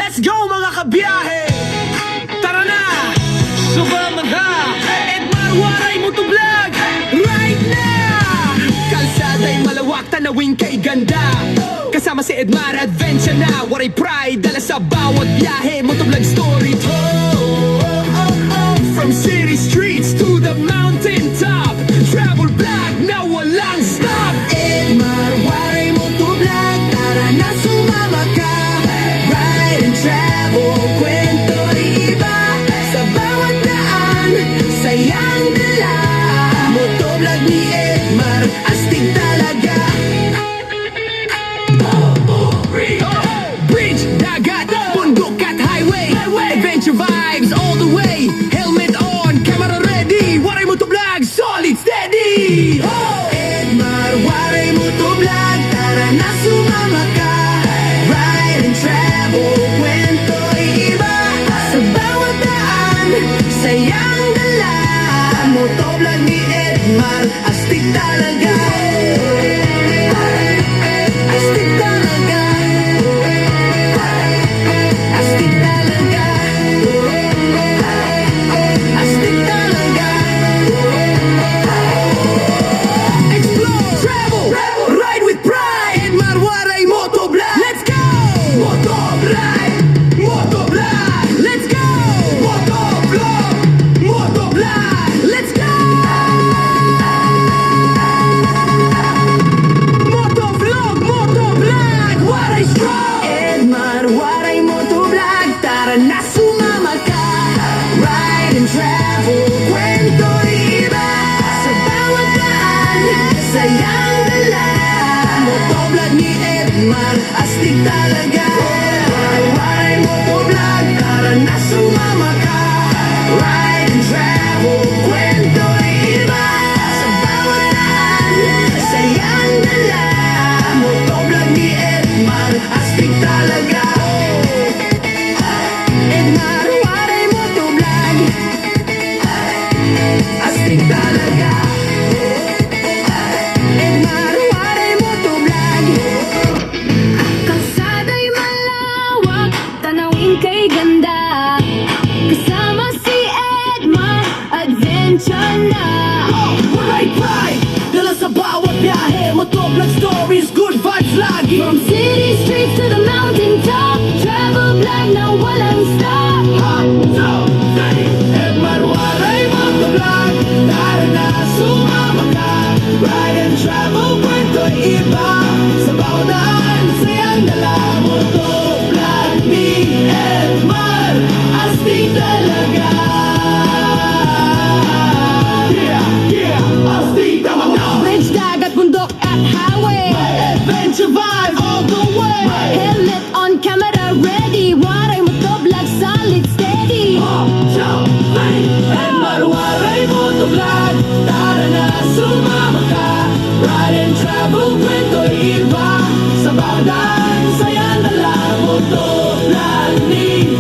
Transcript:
Let's go mga kabiyahe! Tara na! Sumama ka! Edmar Waray Motovlog! Right now! Kalsada'y malawak, tanawin kay ganda. Kasama si Edmar, adventure na. Waray pride, dala sa bawat biyahe. Motovlog story to from city streets to the mountain top. Travel vlog na walang stop. Edmar Waray Motovlog, tara na sumama ka. Ride and travel, kwento'y iba. Sa bawat daan, sayang dala. Motovlog ni Edmar, astig talaga. Bridge, dagat, bundok at highway. Adventure vibes all the way. Helmet on, camera ready. Waray Motovlog, solid steady. Edmar Waray Motovlog, tara na sumama ka. Ride and travel, kwento'y iba. Sa bawat daan, sayang dala. Motovlog ni Edmar, astig talaga. Astig talaga. Astig talaga. Astig talaga. Explore, travel, ride with pride. Edmar Waray Motovlog. Let's go! Motovlog, Motovlog. Let's go! Motovlog, Motovlog. Let's go! Motovlog, Waray strong! Edmar Waray Motovlog, tara na sumama ka. Ride and travel, kwento'y iba. Sa bawat daan, sayang dala. Motovlog ni Edmar, astig talaga. Waray Motovlog, tara na sumama ka. Ride and travel, kwento'y iba. Sa bawat daan, sayang dala. Motovlog ni Edmar, astig talaga. Edmar Waray Motovlog, astig talaga. Edmar Waray Motovlog. Kalsada'y malawak, tanawin kay ganda. Kasama si Edmar, adventure na. Waray pride, dala sa bawat biyahe. Motovlog stories, good vibes lagi. From city streets to the mountain top, travel vlog na walang stop. Edmar Waray Motovlog, tara na sumama ka. Ride and travel, kwento'y iba. Sa bawat daan, sayang dala. Motovlog ni Edmar, astig talaga. Astig talaga. Bridge, dagat, bundok at highway. Adventure vibe all the way. Helmet on, camera ready. Waray Motovlog, solid steady. Edmar Waray Motovlog, tara na sumama ka. Ride and travel, kwento'y iba. Sa bawat daan, sayang dala. Motovlog ni